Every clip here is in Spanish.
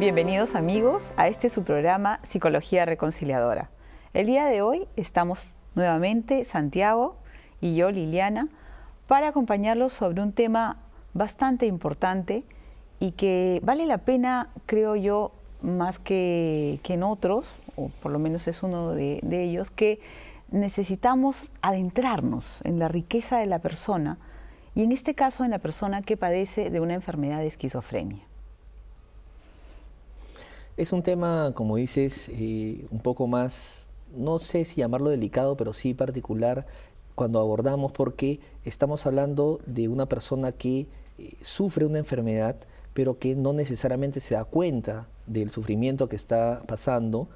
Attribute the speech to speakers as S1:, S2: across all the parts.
S1: Bienvenidos amigos a este su programa Psicología Reconciliadora. El día de hoy estamos nuevamente Santiago y yo, Liliana, para acompañarlos sobre un tema bastante importante y que vale la pena, creo yo, más que en otros, o por lo menos es uno de ellos, que necesitamos adentrarnos en la riqueza de la persona y en este caso en la persona que padece de una enfermedad de esquizofrenia.
S2: Es un tema, como dices, un poco más, no sé si llamarlo delicado, pero sí particular cuando abordamos, porque estamos hablando de una persona que sufre una enfermedad, pero que no necesariamente se da cuenta del sufrimiento que está pasando,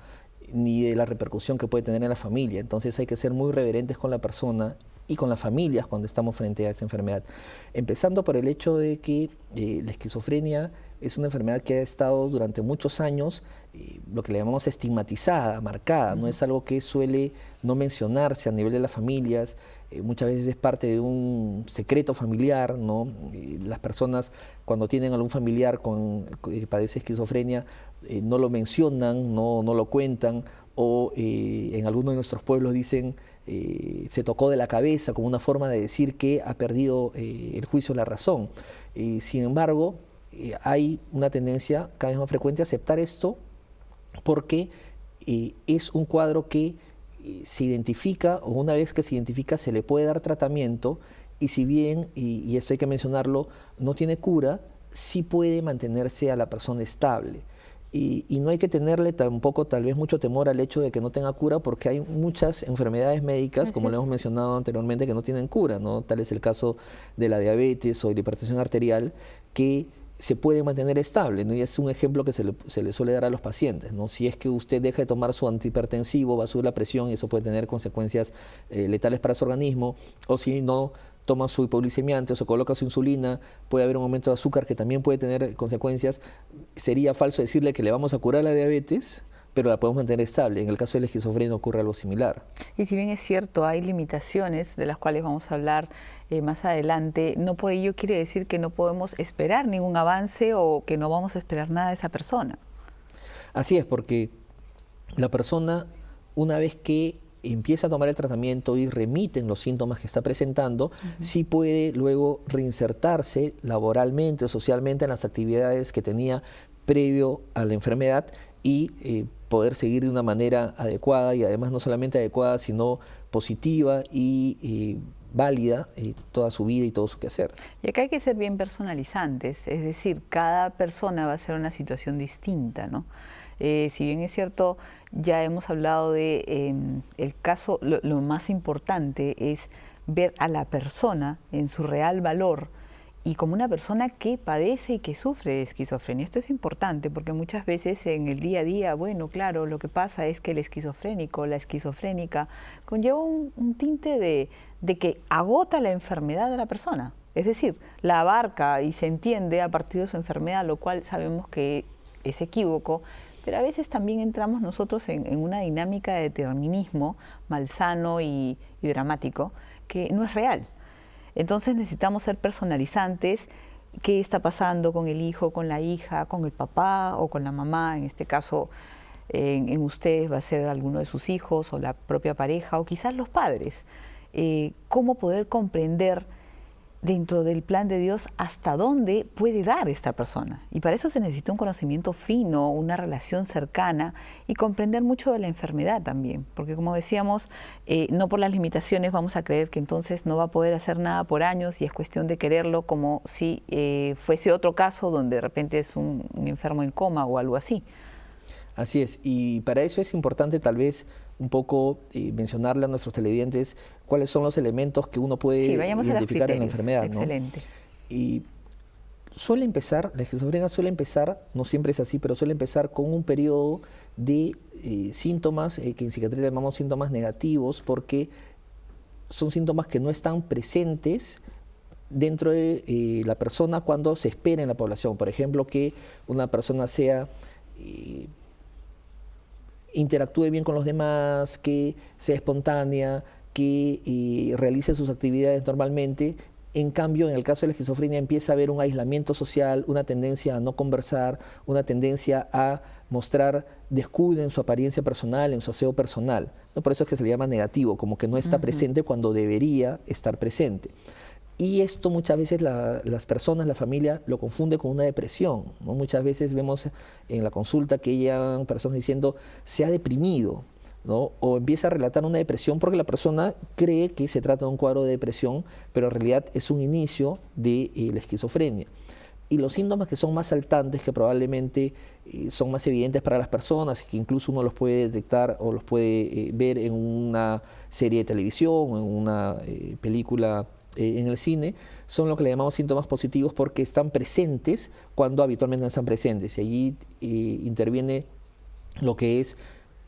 S2: ni de la repercusión que puede tener en la familia. Entonces hay que ser muy reverentes con la persona y con las familias cuando estamos frente a esta enfermedad. Empezando por el hecho de que la esquizofrenia es una enfermedad que ha estado durante muchos años, lo que le llamamos estigmatizada, marcada, no es algo que suele no mencionarse a nivel de las familias, muchas veces es parte de un secreto familiar, ¿no? Las personas cuando tienen algún familiar que padece esquizofrenia no lo mencionan, no lo cuentan, o en algunos de nuestros pueblos dicen se tocó de la cabeza como una forma de decir que ha perdido el juicio, la razón. Sin embargo, hay una tendencia cada vez más frecuente a aceptar esto porque es un cuadro que se identifica, o una vez que se identifica se le puede dar tratamiento, y si bien, y esto hay que mencionarlo, no tiene cura, sí puede mantenerse a la persona estable. Y no hay que tenerle tampoco tal vez mucho temor al hecho de que no tenga cura, porque hay muchas enfermedades médicas, como lo hemos mencionado anteriormente, que no tienen cura, ¿no? Tal es el caso de la diabetes o de la hipertensión arterial, que se puede mantener estable, ¿no? Y es un ejemplo que se le suele dar a los pacientes, ¿no? Si es que usted deja de tomar su antihipertensivo, va a subir la presión y eso puede tener consecuencias letales para su organismo, o si no toma su hipoglicemia antes o coloca su insulina, puede haber un aumento de azúcar que también puede tener consecuencias. Sería falso decirle que le vamos a curar la diabetes, pero la podemos mantener estable. En el caso de la esquizofrenia ocurre algo similar.
S1: Y si bien es cierto, hay limitaciones de las cuales vamos a hablar más adelante, no por ello quiere decir que no podemos esperar ningún avance o que no vamos a esperar nada de esa persona.
S2: Así es, porque la persona, una vez que empieza a tomar el tratamiento y remiten los síntomas que está presentando, sí puede luego reinsertarse laboralmente o socialmente en las actividades que tenía previo a la enfermedad y poder seguir de una manera adecuada, y además no solamente adecuada, sino positiva y válida toda su vida y todo su quehacer.
S1: Y acá hay que ser bien personalizantes, es decir, cada persona va a ser una situación distinta, ¿no? Si bien es cierto, ya hemos hablado de el caso, lo más importante es ver a la persona en su real valor y como una persona que padece y que sufre de esquizofrenia. Esto es importante porque muchas veces en el día a día, bueno, claro, lo que pasa es que el esquizofrénico, la esquizofrénica, conlleva un tinte de que agota la enfermedad de la persona. Es decir, la abarca y se entiende a partir de su enfermedad, lo cual sabemos que es equívoco, pero a veces también entramos nosotros en una dinámica de determinismo malsano y dramático que no es real. Entonces necesitamos ser personalizantes. ¿Qué está pasando con el hijo, con la hija, con el papá o con la mamá? En este caso, en ustedes va a ser alguno de sus hijos o la propia pareja o quizás los padres. ¿Cómo poder comprender dentro del plan de Dios hasta dónde puede dar esta persona? Y para eso se necesita un conocimiento fino, una relación cercana y comprender mucho de la enfermedad también, porque como decíamos, no por las limitaciones vamos a creer que entonces no va a poder hacer nada por años y es cuestión de quererlo, como si fuese otro caso donde de repente es un enfermo en coma o algo así.
S2: Así es, y para eso es importante tal vez un poco mencionarle a nuestros televidentes cuáles son los elementos que uno puede identificar en la enfermedad, ¿no?
S1: Excelente.
S2: Y suele empezar, la esquizofrenia suele empezar, no siempre es así, pero suele empezar con un periodo de síntomas que en psiquiatría llamamos síntomas negativos, porque son síntomas que no están presentes dentro de la persona cuando se espera en la población. Por ejemplo, que una persona sea interactúe bien con los demás, que sea espontánea, que realice sus actividades normalmente, En cambio, en el caso de la esquizofrenia empieza a haber un aislamiento social, una tendencia a no conversar, una tendencia a mostrar descuido en su apariencia personal, en su aseo personal, ¿no? Por eso es que se le llama negativo, como que no está presente cuando debería estar presente. Y esto muchas veces las personas, la familia, lo confunde con una depresión, ¿no? Muchas veces vemos en la consulta que llegan personas diciendo se ha deprimido, ¿no? O empieza a relatar una depresión porque la persona cree que se trata de un cuadro de depresión, pero en realidad es un inicio de la esquizofrenia. Y los síntomas que son más saltantes, que probablemente son más evidentes para las personas, que incluso uno los puede detectar o los puede ver en una serie de televisión o en una película en el cine, son lo que le llamamos síntomas positivos porque están presentes cuando habitualmente no están presentes. Y allí interviene lo que es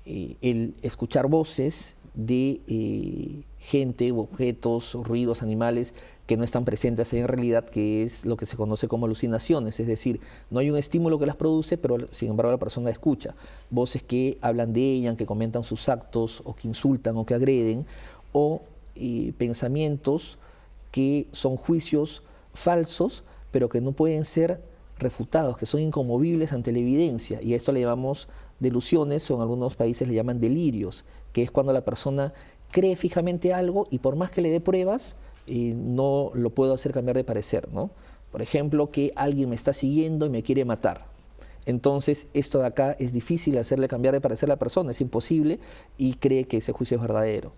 S2: el escuchar voces de gente, objetos, ruidos, animales que no están presentes en realidad, que es lo que se conoce como alucinaciones, es decir, no hay un estímulo que las produce, pero sin embargo la persona escucha voces que hablan de ella, que comentan sus actos, o que insultan, o que agreden, o pensamientos que son juicios falsos, pero que no pueden ser refutados, que son inconmovibles ante la evidencia, y a esto le llamamos delusiones, o en algunos países le llaman delirios, que es cuando la persona cree fijamente algo y por más que le dé pruebas, no lo puedo hacer cambiar de parecer, ¿no? Por ejemplo, que alguien me está siguiendo y me quiere matar. Entonces, esto de acá es difícil hacerle cambiar de parecer a la persona, es imposible, y cree que ese juicio es verdadero.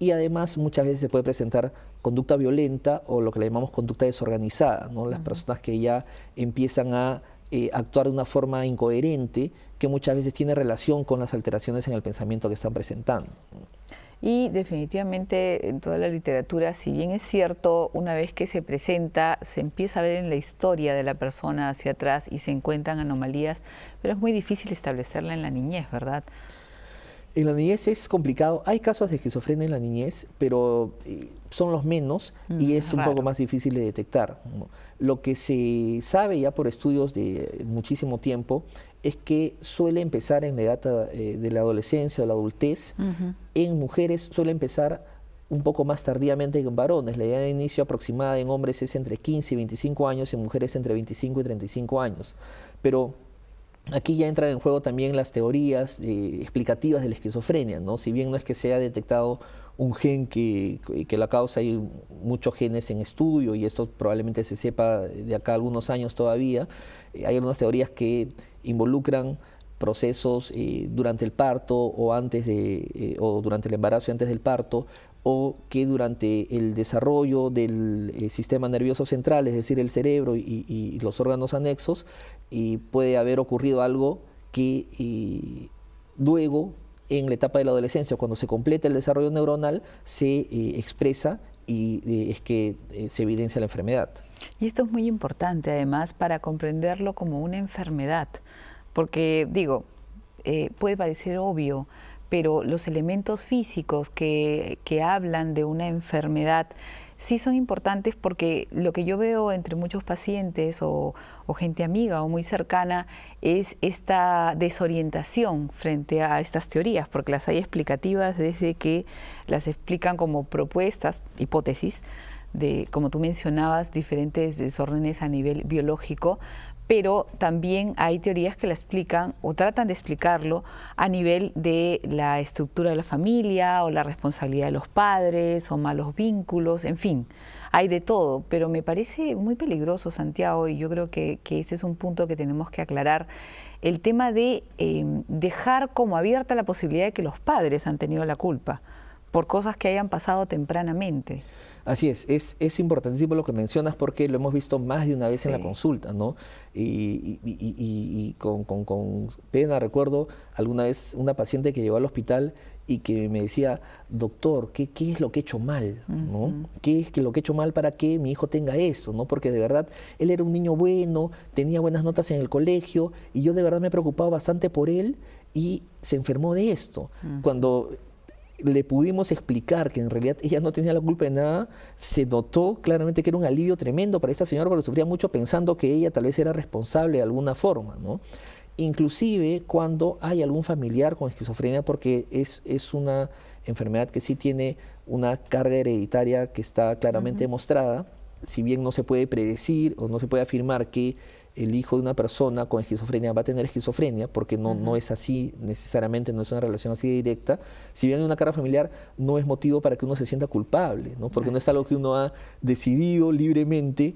S2: Y además muchas veces se puede presentar conducta violenta o lo que le llamamos conducta desorganizada, ¿no? Las personas que ya empiezan a actuar de una forma incoherente, que muchas veces tiene relación con las alteraciones en el pensamiento que están presentando.
S1: Y definitivamente en toda la literatura, si bien es cierto, una vez que se presenta, se empieza a ver en la historia de la persona hacia atrás y se encuentran anomalías, pero es muy difícil establecerla en la niñez, ¿verdad?
S2: En la niñez es complicado. Hay casos de esquizofrenia en la niñez, pero son los menos y es un poco más difícil de detectar, ¿no? Lo que se sabe ya por estudios de muchísimo tiempo es que suele empezar en la edad de la adolescencia o la adultez. En mujeres suele empezar un poco más tardíamente que en varones. La edad de inicio aproximada en hombres es entre 15 y 25 años, en mujeres entre 25 y 35 años. Pero aquí ya entran en juego también las teorías explicativas de la esquizofrenia, ¿no? Si bien no es que se haya detectado un gen que la causa, hay muchos genes en estudio y esto probablemente se sepa de acá a algunos años todavía. Hay algunas teorías que involucran procesos durante el parto o antes o durante el embarazo y antes del parto, o que durante el desarrollo del sistema nervioso central, es decir, el cerebro y los órganos anexos, puede haber ocurrido algo que luego, en la etapa de la adolescencia, cuando se completa el desarrollo neuronal, se expresa y es que se evidencia la enfermedad.
S1: Y esto es muy importante, además, para comprenderlo como una enfermedad, porque, digo, puede parecer obvio, pero los elementos físicos que hablan de una enfermedad sí son importantes, porque lo que yo veo entre muchos pacientes o gente amiga o muy cercana es esta desorientación frente a estas teorías, porque las hay explicativas desde que las explican como propuestas, hipótesis, de, como tú mencionabas, diferentes desórdenes a nivel biológico, pero también hay teorías que la explican o tratan de explicarlo a nivel de la estructura de la familia o la responsabilidad de los padres o malos vínculos, en fin, hay de todo, pero me parece muy peligroso, Santiago, y yo creo que ese es un punto que tenemos que aclarar, el tema de dejar como abierta la posibilidad de que los padres han tenido la culpa por cosas que hayan pasado tempranamente.
S2: Así es importantísimo lo que mencionas porque lo hemos visto más de una vez en la consulta, ¿no? Y con pena recuerdo alguna vez una paciente que llegó al hospital y que me decía, doctor, ¿qué es lo que he hecho mal? ¿No? ¿Qué es lo que he hecho mal para que mi hijo tenga eso? ¿No? Porque de verdad él era un niño bueno, tenía buenas notas en el colegio y yo de verdad me preocupaba bastante por él y se enfermó de esto. Cuando le pudimos explicar que en realidad ella no tenía la culpa de nada, se notó claramente que era un alivio tremendo para esta señora porque sufría mucho pensando que ella tal vez era responsable de alguna forma, ¿no? Inclusive cuando hay algún familiar con esquizofrenia, porque es una enfermedad que sí tiene una carga hereditaria que está claramente demostrada, si bien no se puede predecir o no se puede afirmar que el hijo de una persona con esquizofrenia va a tener esquizofrenia, porque no es así necesariamente, no es una relación así de directa, si bien hay una carga familiar, no es motivo para que uno se sienta culpable, ¿no? Porque no es algo que uno ha decidido libremente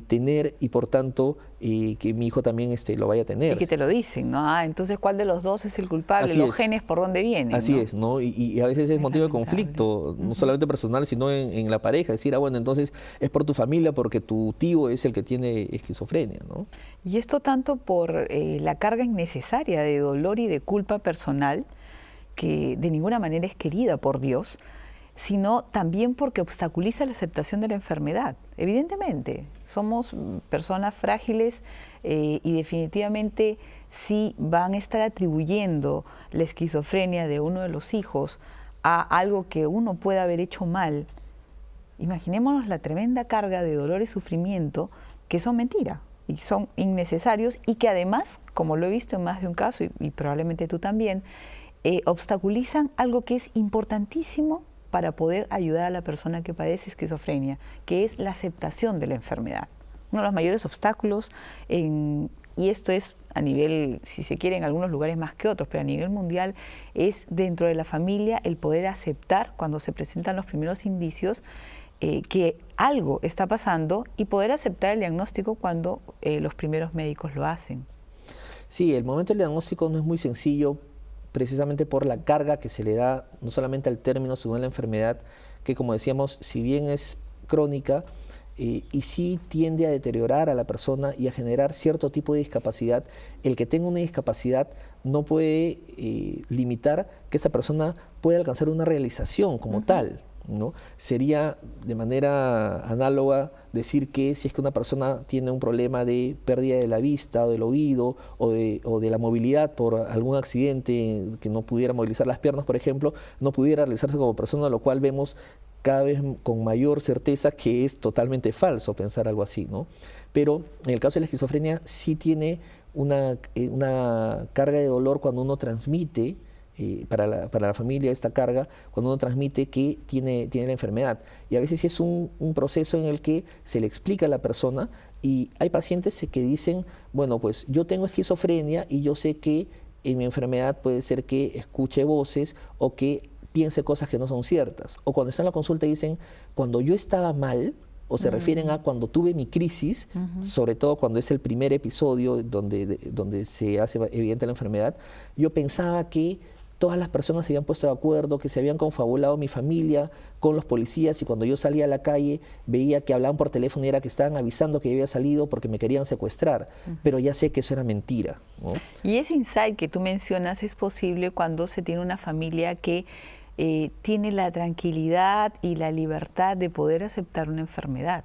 S2: tener y por tanto que mi hijo también lo vaya a tener.
S1: Y que te lo dicen, ¿no? Ah, entonces ¿cuál de los dos es el culpable?
S2: Así
S1: los
S2: es.
S1: genes por dónde vienen.
S2: Así
S1: ¿no?
S2: es, ¿no? Y a veces es motivo de conflicto, no solamente personal, sino en la pareja. Decir, bueno, entonces es por tu familia, porque tu tío es el que tiene esquizofrenia, ¿no?
S1: Y esto tanto por la carga innecesaria de dolor y de culpa personal, que de ninguna manera es querida por Dios, sino también porque obstaculiza la aceptación de la enfermedad. Evidentemente, somos personas frágiles y definitivamente si van a estar atribuyendo la esquizofrenia de uno de los hijos a algo que uno puede haber hecho mal, imaginémonos la tremenda carga de dolor y sufrimiento que son mentira y son innecesarios y que además, como lo he visto en más de un caso y probablemente tú también, obstaculizan algo que es importantísimo para poder ayudar a la persona que padece esquizofrenia, que es la aceptación de la enfermedad. Uno de los mayores obstáculos, y esto es a nivel, si se quiere, en algunos lugares más que otros, pero a nivel mundial, es dentro de la familia el poder aceptar cuando se presentan los primeros indicios que algo está pasando y poder aceptar el diagnóstico cuando los primeros médicos lo hacen.
S2: Sí, el momento del diagnóstico no es muy sencillo, precisamente por la carga que se le da no solamente al término, sino a la enfermedad, que como decíamos, si bien es crónica, y sí tiende a deteriorar a la persona y a generar cierto tipo de discapacidad, el que tenga una discapacidad no puede limitar que esta persona pueda alcanzar una realización como tal, ¿no? Sería de manera análoga decir que si es que una persona tiene un problema de pérdida de la vista o del oído o de la movilidad por algún accidente que no pudiera movilizar las piernas, por ejemplo, no pudiera realizarse como persona, lo cual vemos cada vez con mayor certeza que es totalmente falso pensar algo así, ¿no? Pero en el caso de la esquizofrenia sí tiene una carga de dolor cuando uno transmite para la familia esta carga, cuando uno transmite que tiene la enfermedad. Y a veces es un proceso en el que se le explica a la persona y hay pacientes que dicen, bueno, pues yo tengo esquizofrenia y yo sé que en mi enfermedad puede ser que escuche voces o que piense cosas que no son ciertas. O cuando están en la consulta dicen, cuando yo estaba mal, o se refieren a cuando tuve mi crisis, sobre todo cuando es el primer episodio donde se hace evidente la enfermedad, yo pensaba que todas las personas se habían puesto de acuerdo, que se habían confabulado mi familia con los policías y cuando yo salía a la calle veía que hablaban por teléfono y era que estaban avisando que yo había salido porque me querían secuestrar, pero ya sé que eso era mentira, ¿no?
S1: Y ese insight que tú mencionas es posible cuando se tiene una familia que tiene la tranquilidad y la libertad de poder aceptar una enfermedad.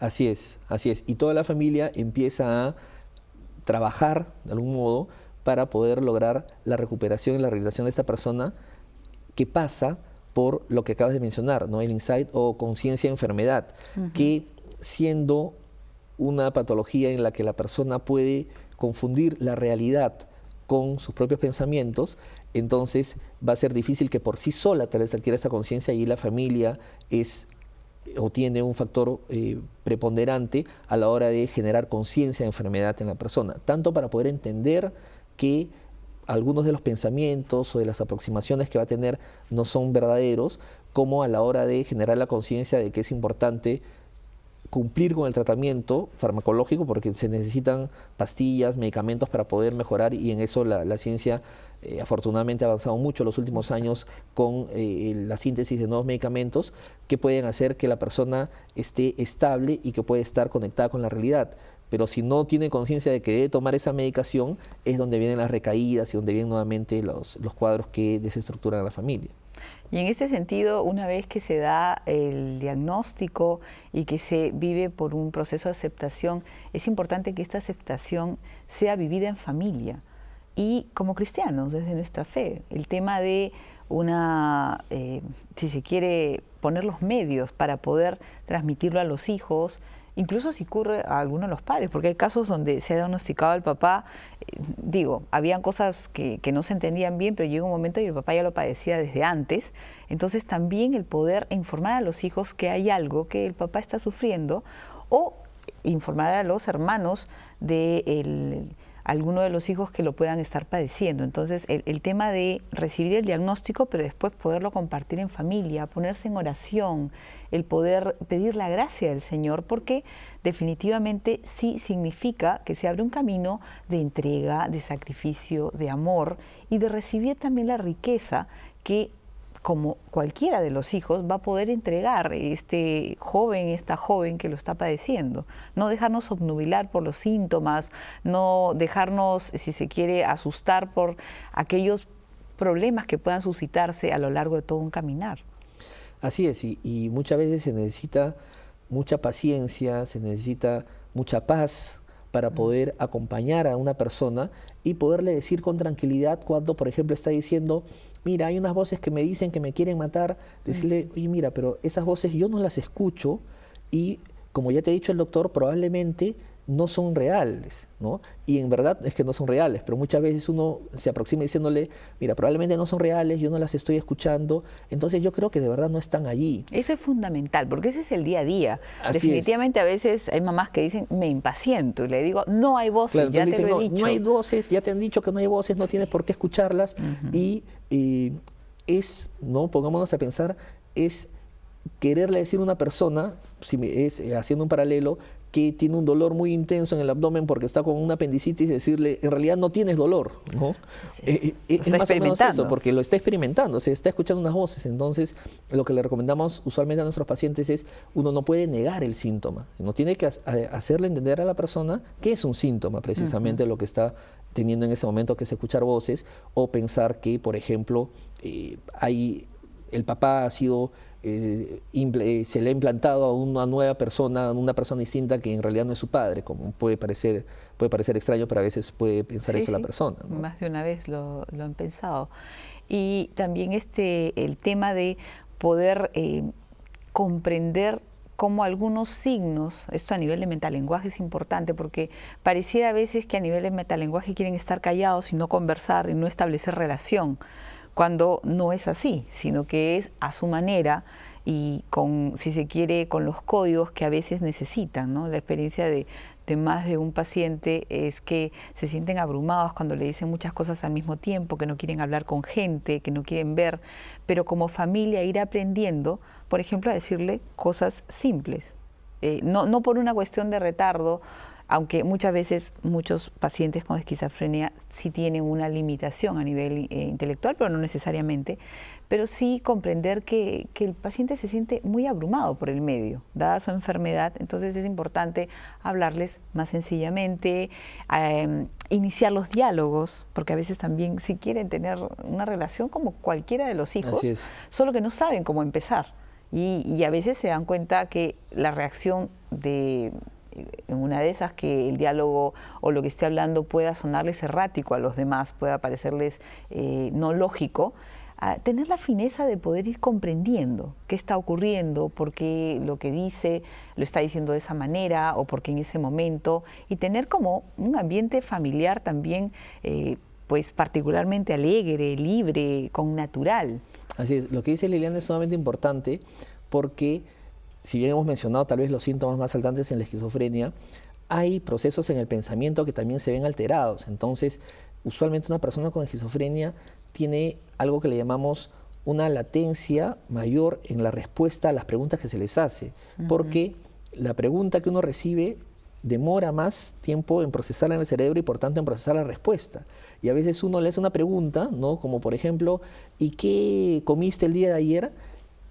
S2: Así es, así es. Y toda la familia empieza a trabajar de algún modo para poder lograr la recuperación y la rehabilitación de esta persona que pasa por lo que acabas de mencionar, ¿no? El insight o conciencia de enfermedad, que siendo una patología en la que la persona puede confundir la realidad con sus propios pensamientos, entonces va a ser difícil que por sí sola tal vez adquiera esta conciencia y la familia o tiene un factor preponderante a la hora de generar conciencia de enfermedad en la persona, tanto para poder entender que algunos de los pensamientos o de las aproximaciones que va a tener no son verdaderos, como a la hora de generar la conciencia de que es importante cumplir con el tratamiento farmacológico porque se necesitan pastillas, medicamentos para poder mejorar y en eso la ciencia afortunadamente ha avanzado mucho en los últimos años con la síntesis de nuevos medicamentos que pueden hacer que la persona esté estable y que puede estar conectada con la realidad. Pero si no tiene conciencia de que debe tomar esa medicación, es donde vienen las recaídas y donde vienen nuevamente los cuadros que desestructuran a la familia.
S1: Y en ese sentido, una vez que se da el diagnóstico y que se vive por un proceso de aceptación, es importante que esta aceptación sea vivida en familia y como cristianos, desde nuestra fe. El tema de si se quiere, poner los medios para poder transmitirlo a los hijos incluso si ocurre a alguno de los padres, porque hay casos donde se ha diagnosticado al papá, habían cosas que no se entendían bien, pero llega un momento y el papá ya lo padecía desde antes. Entonces también el poder informar a los hijos que hay algo que el papá está sufriendo, o informar a los hermanos de alguno de los hijos que lo puedan estar padeciendo. Entonces, el tema de recibir el diagnóstico, pero después poderlo compartir en familia, ponerse en oración, el poder pedir la gracia del Señor, porque definitivamente sí significa que se abre un camino de entrega, de sacrificio, de amor y de recibir también la riqueza que, como cualquiera de los hijos, va a poder entregar este joven, esta joven que lo está padeciendo. No dejarnos obnubilar por los síntomas, no dejarnos, si se quiere, asustar por aquellos problemas que puedan suscitarse a lo largo de todo un caminar.
S2: Así es, y muchas veces se necesita mucha paciencia, se necesita mucha paz para poder acompañar a una persona y poderle decir con tranquilidad cuando, por ejemplo, está diciendo, mira, hay unas voces que me dicen que me quieren matar, decirle, oye, mira, pero esas voces yo no las escucho y, como ya te ha dicho el doctor, probablemente no son reales, ¿no? Y en verdad es que no son reales, pero muchas veces uno se aproxima diciéndole, mira, probablemente no son reales, yo no las estoy escuchando, entonces yo creo que de verdad no están allí.
S1: Eso es fundamental, porque ese es el día a día.
S2: Así
S1: Definitivamente a veces hay mamás que dicen, me impaciento, y le digo, no hay voces,
S2: claro,
S1: ya te
S2: dicen,
S1: lo he dicho.
S2: No hay voces, ya te han dicho que no hay voces, no tienes por qué escucharlas, y es, ¿no? Pongámonos a pensar, es quererle decir a una persona, haciendo un paralelo, que tiene un dolor muy intenso en el abdomen porque está con una apendicitis, decirle, en realidad no tienes dolor, ¿no? Es más o menos eso, porque lo está experimentando, se está escuchando unas voces. Entonces, lo que le recomendamos usualmente a nuestros pacientes es, uno no puede negar el síntoma, uno tiene que hacerle entender a la persona que es un síntoma, precisamente lo que está teniendo en ese momento, que es escuchar voces, o pensar que, por ejemplo, el papá ha sido... se le ha implantado a una nueva persona, a una persona distinta que en realidad no es su padre, como puede parecer extraño, pero a veces puede pensar eso la persona, ¿no?
S1: Más de una vez lo han pensado. Y también el tema de poder comprender cómo algunos signos, esto a nivel de metalenguaje es importante, porque pareciera a veces que a nivel de metalenguaje quieren estar callados y no conversar y no establecer relación, cuando no es así, sino que es a su manera y con, si se quiere, con los códigos que a veces necesitan, ¿no? La experiencia de más de un paciente es que se sienten abrumados cuando le dicen muchas cosas al mismo tiempo, que no quieren hablar con gente, que no quieren ver, pero como familia ir aprendiendo, por ejemplo, a decirle cosas simples, no por una cuestión de retardo, aunque muchas veces muchos pacientes con esquizofrenia sí tienen una limitación a nivel intelectual, pero no necesariamente, pero sí comprender que el paciente se siente muy abrumado por el medio, dada su enfermedad. Entonces es importante hablarles más sencillamente, iniciar los diálogos, porque a veces también sí quieren tener una relación como cualquiera de los hijos, solo que no saben cómo empezar. Y a veces se dan cuenta que la reacción en una de esas, que el diálogo o lo que esté hablando pueda sonarles errático a los demás, pueda parecerles no lógico, tener la fineza de poder ir comprendiendo qué está ocurriendo, por qué lo que dice lo está diciendo de esa manera o por qué en ese momento, y tener como un ambiente familiar también pues particularmente alegre, libre, con natural.
S2: Así es, lo que dice Liliana es sumamente importante porque, si bien hemos mencionado tal vez los síntomas más saltantes en la esquizofrenia, hay procesos en el pensamiento que también se ven alterados. Entonces, usualmente una persona con esquizofrenia tiene algo que le llamamos una latencia mayor en la respuesta a las preguntas que se les hace, porque la pregunta que uno recibe demora más tiempo en procesarla en el cerebro y por tanto en procesar la respuesta. Y a veces uno le hace una pregunta, ¿no? Como por ejemplo, ¿y qué comiste el día de ayer?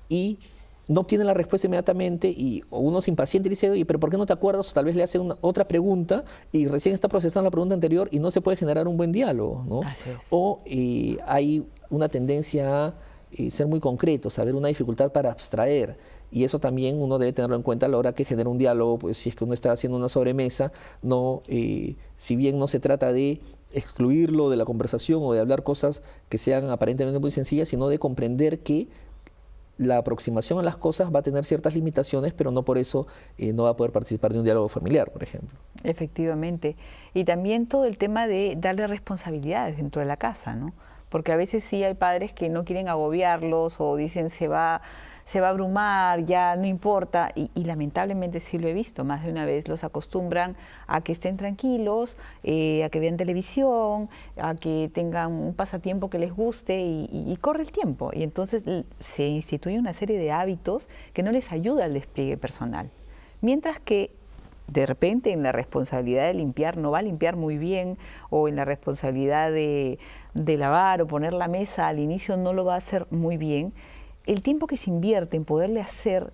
S2: Y no obtiene la respuesta inmediatamente o uno se impacienta y dice, oye, pero ¿por qué no te acuerdas? O tal vez le hace otra pregunta y recién está procesando la pregunta anterior y no se puede generar un buen diálogo, ¿no?
S1: Así es.
S2: O hay una tendencia a ser muy concretos, a ver una dificultad para abstraer. Y eso también uno debe tenerlo en cuenta a la hora que genera un diálogo, pues si es que uno está haciendo una sobremesa, no, si bien no se trata de excluirlo de la conversación o de hablar cosas que sean aparentemente muy sencillas, sino de comprender que la aproximación a las cosas va a tener ciertas limitaciones, pero no por eso no va a poder participar de un diálogo familiar, por ejemplo.
S1: Efectivamente. Y también todo el tema de darle responsabilidades dentro de la casa, ¿no? Porque a veces sí hay padres que no quieren agobiarlos o dicen se va a abrumar, ya no importa. Y lamentablemente sí lo he visto, más de una vez los acostumbran a que estén tranquilos, a que vean televisión, a que tengan un pasatiempo que les guste y corre el tiempo. Y entonces se instituye una serie de hábitos que no les ayuda al despliegue personal. Mientras que de repente en la responsabilidad de limpiar no va a limpiar muy bien, o en la responsabilidad de lavar o poner la mesa al inicio no lo va a hacer muy bien, el tiempo que se invierte en poderle hacer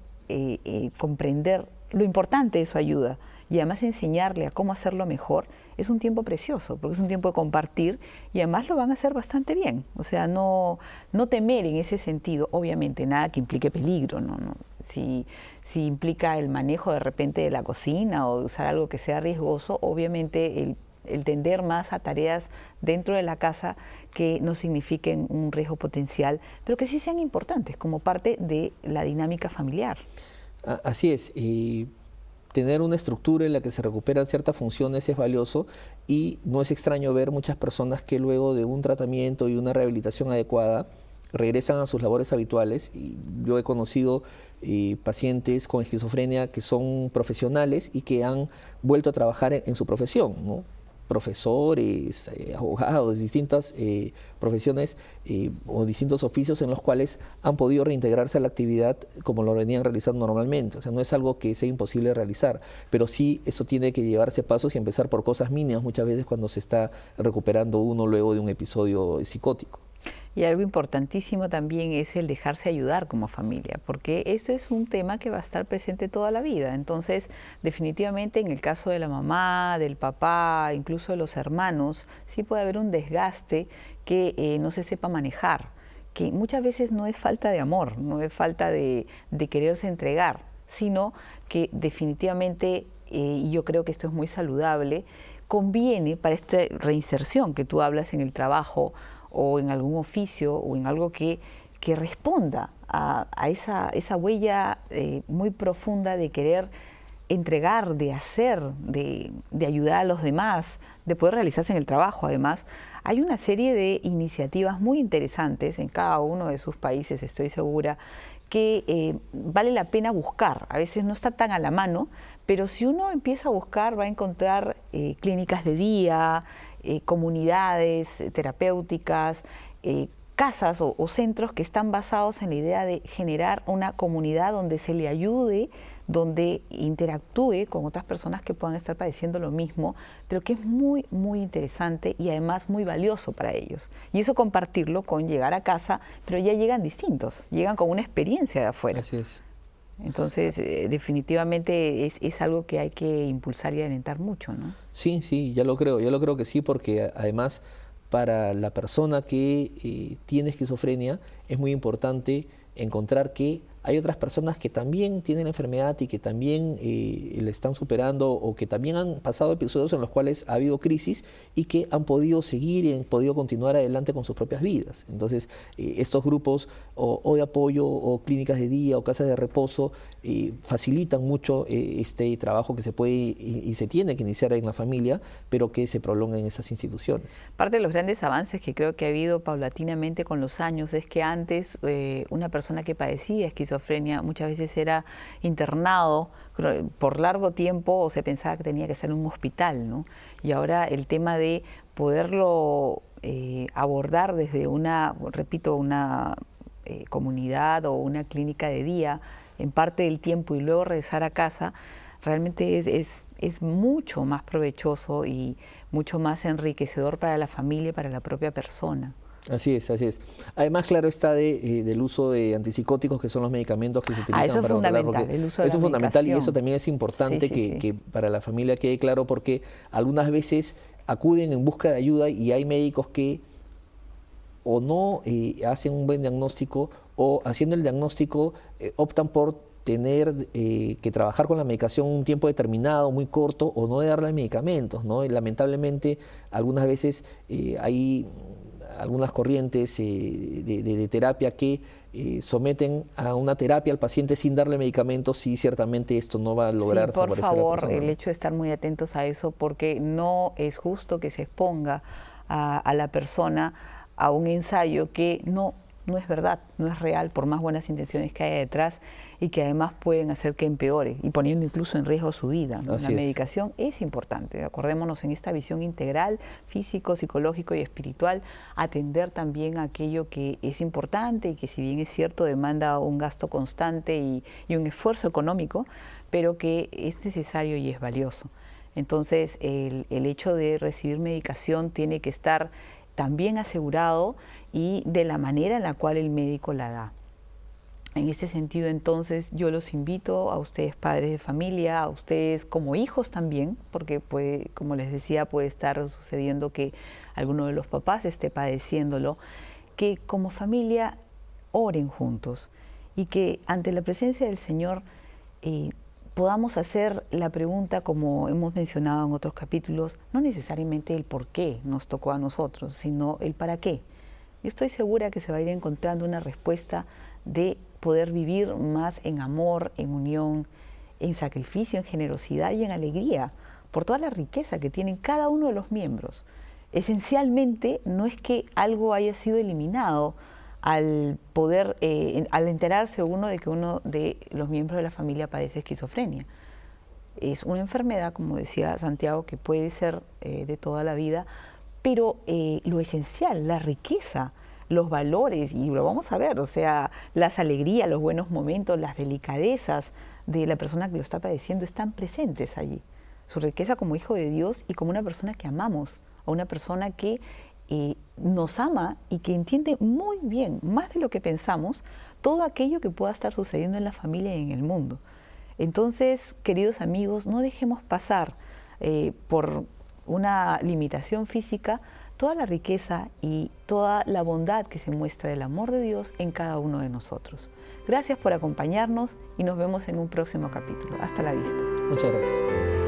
S1: comprender lo importante de su ayuda y además enseñarle a cómo hacerlo mejor, es un tiempo precioso, porque es un tiempo de compartir y además lo van a hacer bastante bien. O sea, no temer en ese sentido, obviamente nada que implique peligro, ¿no? Si implica el manejo de repente de la cocina o de usar algo que sea riesgoso, obviamente el tender más a tareas dentro de la casa que no signifiquen un riesgo potencial, pero que sí sean importantes como parte de la dinámica familiar.
S2: Así es, y tener una estructura en la que se recuperan ciertas funciones es valioso, y no es extraño ver muchas personas que luego de un tratamiento y una rehabilitación adecuada regresan a sus labores habituales. Y yo he conocido pacientes con esquizofrenia que son profesionales y que han vuelto a trabajar en su profesión, ¿no? Profesores, abogados, distintas profesiones o distintos oficios en los cuales han podido reintegrarse a la actividad como lo venían realizando normalmente. O sea, no es algo que sea imposible de realizar, pero sí eso tiene que llevarse pasos y empezar por cosas mínimas muchas veces cuando se está recuperando uno luego de un episodio psicótico.
S1: Y algo importantísimo también es el dejarse ayudar como familia, porque eso es un tema que va a estar presente toda la vida. Entonces, definitivamente en el caso de la mamá, del papá, incluso de los hermanos, sí puede haber un desgaste que no se sepa manejar, que muchas veces no es falta de amor, no es falta de quererse entregar, sino que definitivamente, y yo creo que esto es muy saludable, conviene para esta reinserción que tú hablas en el trabajo, o en algún oficio o en algo que responda a esa huella muy profunda de querer entregar, de hacer, de ayudar a los demás, de poder realizarse en el trabajo. Además, hay una serie de iniciativas muy interesantes en cada uno de sus países, estoy segura, que vale la pena buscar. A veces no está tan a la mano, pero si uno empieza a buscar va a encontrar clínicas de día, comunidades terapéuticas, casas o centros que están basados en la idea de generar una comunidad donde se le ayude, donde interactúe con otras personas que puedan estar padeciendo lo mismo, pero que es muy, muy interesante y además muy valioso para ellos. Y eso compartirlo con llegar a casa, pero ya llegan distintos, llegan con una experiencia de afuera.
S2: Así es.
S1: Entonces, definitivamente es algo que hay que impulsar y alentar mucho, ¿no?
S2: Sí, sí, yo lo creo que sí, porque además para la persona que tiene esquizofrenia es muy importante encontrar que hay otras personas que también tienen la enfermedad y que también le están superando, o que también han pasado episodios en los cuales ha habido crisis y que han podido seguir y han podido continuar adelante con sus propias vidas. Entonces, estos grupos o de apoyo o clínicas de día o casas de reposo facilitan mucho este trabajo que se puede y se tiene que iniciar en la familia, pero que se prolonga en estas instituciones.
S1: Parte de los grandes avances que creo que ha habido paulatinamente con los años es que antes una persona que padecía esquizofrenia muchas veces era internado por largo tiempo, o se pensaba que tenía que estar en un hospital, ¿no? Y ahora el tema de poderlo abordar desde una, repito, una comunidad o una clínica de día en parte del tiempo y luego regresar a casa, realmente es mucho más provechoso y mucho más enriquecedor para la familia y para la propia persona.
S2: Así es, así es. Además, claro, está del uso de antipsicóticos, que son los medicamentos que se utilizan
S1: eso es
S2: para
S1: fundamental,
S2: controlar,
S1: el uso de
S2: eso
S1: la
S2: es fundamental, y
S1: medicación.
S2: eso también es importante
S1: Sí.
S2: que para la familia quede claro, porque algunas veces acuden en busca de ayuda y hay médicos que o no hacen un buen diagnóstico, o haciendo el diagnóstico optan por tener que trabajar con la medicación un tiempo determinado, muy corto, o no de darle medicamentos, ¿no? Y lamentablemente algunas veces hay algunas corrientes de terapia que someten a una terapia al paciente sin darle medicamentos y ciertamente esto no va a lograr
S1: sí, por
S2: favorecer a la
S1: favor,
S2: persona.
S1: el hecho de estar muy atentos a eso, porque no es justo que se exponga a la persona a un ensayo que no es verdad, no es real, por más buenas intenciones que haya detrás y que además pueden hacer que empeore y poniendo incluso en riesgo su vida, ¿no? La medicación es importante, acordémonos en esta visión integral, físico, psicológico y espiritual, atender también aquello que es importante y que si bien es cierto demanda un gasto constante y un esfuerzo económico, pero que es necesario y es valioso. Entonces el hecho de recibir medicación tiene que estar también asegurado y de la manera en la cual el médico la da. En ese sentido, entonces, yo los invito a ustedes padres de familia, a ustedes como hijos también, porque puede, como les decía, puede estar sucediendo que alguno de los papás esté padeciéndolo, que como familia oren juntos y que ante la presencia del Señor podamos hacer la pregunta, como hemos mencionado en otros capítulos, no necesariamente el por qué nos tocó a nosotros, sino el para qué. Yo estoy segura que se va a ir encontrando una respuesta de poder vivir más en amor, en unión, en sacrificio, en generosidad y en alegría, por toda la riqueza que tienen cada uno de los miembros. Esencialmente no es que algo haya sido eliminado al poder, al enterarse uno de que uno de los miembros de la familia padece esquizofrenia. Es una enfermedad, como decía Santiago, que puede ser de toda la vida, pero lo esencial, la riqueza, los valores, y lo vamos a ver, o sea, las alegrías, los buenos momentos, las delicadezas de la persona que lo está padeciendo están presentes allí. Su riqueza como hijo de Dios y como una persona que amamos, a una persona que nos ama y que entiende muy bien, más de lo que pensamos, todo aquello que pueda estar sucediendo en la familia y en el mundo. Entonces, queridos amigos, no dejemos pasar por una limitación física toda la riqueza y toda la bondad que se muestra del amor de Dios en cada uno de nosotros. Gracias por acompañarnos y nos vemos en un próximo capítulo. Hasta la vista.
S2: Muchas gracias.